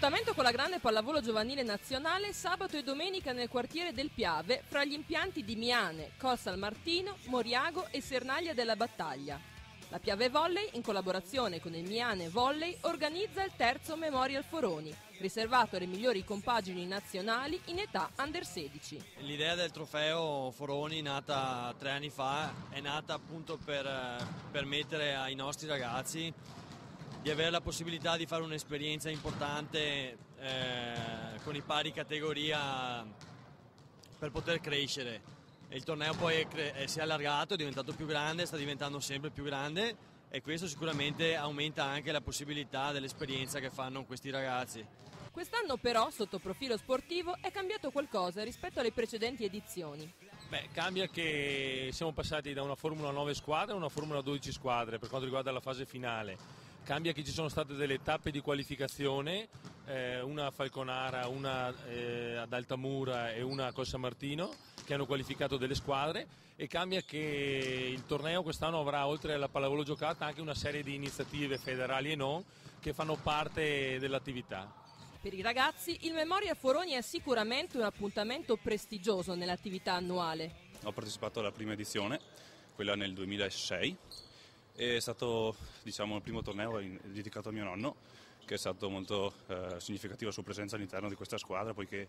Appuntamento con la grande pallavolo giovanile nazionale sabato e domenica nel quartiere del Piave fra gli impianti di Miane, Col San Martino, Moriago e Sernaglia della Battaglia. La Piave Volley, in collaborazione con il Miane Volley, organizza il terzo Memorial Foroni, riservato alle migliori compagini nazionali in età under 16. L'idea del trofeo Foroni, nata 3 anni fa, è nata appunto per permettere ai nostri ragazzi di avere la possibilità di fare un'esperienza importante con i pari categoria per poter crescere. E il torneo poi si è allargato, è diventato più grande, sta diventando sempre più grande e questo sicuramente aumenta anche la possibilità dell'esperienza che fanno questi ragazzi. Quest'anno però, sotto profilo sportivo, è cambiato qualcosa rispetto alle precedenti edizioni. Cambia che siamo passati da una Formula 9 squadre a una Formula 12 squadre per quanto riguarda la fase finale. Cambia che ci sono state delle tappe di qualificazione, una a Falconara, una ad Altamura e una a Col San Martino, che hanno qualificato delle squadre, e cambia che il torneo quest'anno avrà, oltre alla pallavolo giocata, anche una serie di iniziative federali e non che fanno parte dell'attività. Per i ragazzi il Memorial Foroni è sicuramente un appuntamento prestigioso nell'attività annuale. Ho partecipato alla prima edizione, quella nel 2006. È stato, diciamo, il primo torneo dedicato a mio nonno, che è stato molto significativo la sua presenza all'interno di questa squadra, poiché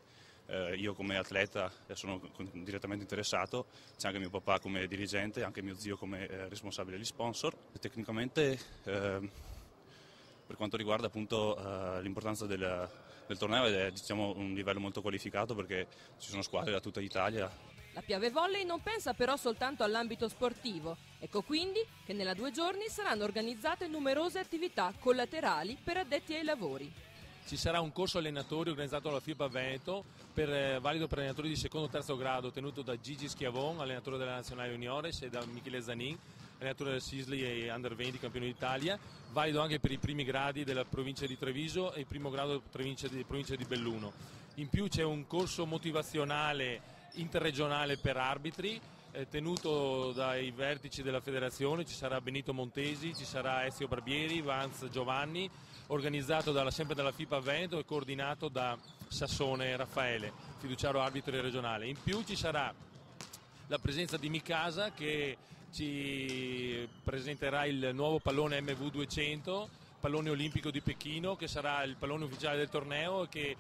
io come atleta sono direttamente interessato, c'è anche mio papà come dirigente, anche mio zio come responsabile degli sponsor. Tecnicamente, per quanto riguarda appunto l'importanza del torneo, è, diciamo, un livello molto qualificato perché ci sono squadre da tutta Italia. La Piave Volley non pensa però soltanto all'ambito sportivo, ecco quindi che nella 2 giorni saranno organizzate numerose attività collaterali per addetti ai lavori. Ci sarà un corso allenatori organizzato dalla FIBA Veneto, valido per allenatori di secondo e terzo grado, tenuto da Gigi Schiavon, allenatore della Nazionale Juniores, e da Michele Zanin, allenatore del Sisley e Under 20, campione d'Italia, valido anche per i primi gradi della provincia di Treviso e il primo grado della provincia di Belluno. In più c'è un corso motivazionale interregionale per arbitri, tenuto dai vertici della federazione. Ci sarà Benito Montesi, ci sarà Ezio Barbieri, Vance Giovanni, organizzato sempre dalla FIBA Veneto e coordinato da Sassone Raffaele, fiduciario arbitro regionale. In più ci sarà la presenza di Mikasa, che ci presenterà il nuovo pallone MV200, pallone olimpico di Pechino, che sarà il pallone ufficiale del torneo e che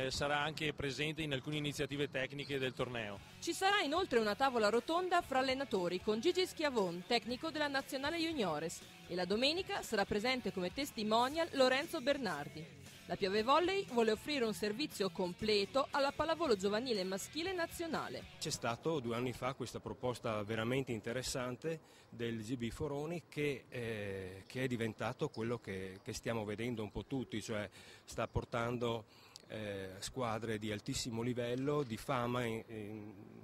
sarà anche presente in alcune iniziative tecniche del torneo. Ci sarà inoltre una tavola rotonda fra allenatori con Gigi Schiavon, tecnico della Nazionale Juniores, e la domenica sarà presente come testimonial Lorenzo Bernardi. La Piave Volley vuole offrire un servizio completo alla pallavolo giovanile maschile nazionale. C'è stato 2 anni fa questa proposta veramente interessante del GB Foroni che è diventato quello che stiamo vedendo un po' tutti, cioè sta portando squadre di altissimo livello, di fama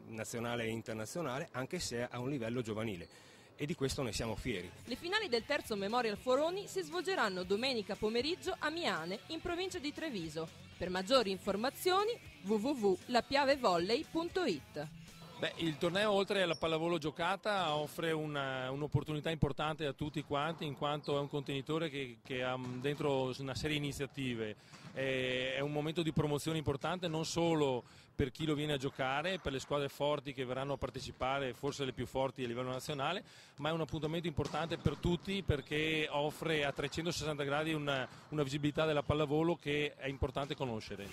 nazionale e internazionale, anche se a un livello giovanile. E di questo ne siamo fieri. Le finali del terzo Memorial Foroni si svolgeranno domenica pomeriggio a Miane, in provincia di Treviso. Per maggiori informazioni www.lapiavevolley.it. Il torneo, oltre alla pallavolo giocata, offre un'opportunità importante a tutti quanti, in quanto è un contenitore che ha dentro una serie di iniziative. È un momento di promozione importante non solo per chi lo viene a giocare, per le squadre forti che verranno a partecipare, forse le più forti a livello nazionale, ma è un appuntamento importante per tutti perché offre a 360 gradi una visibilità della pallavolo che è importante conoscere.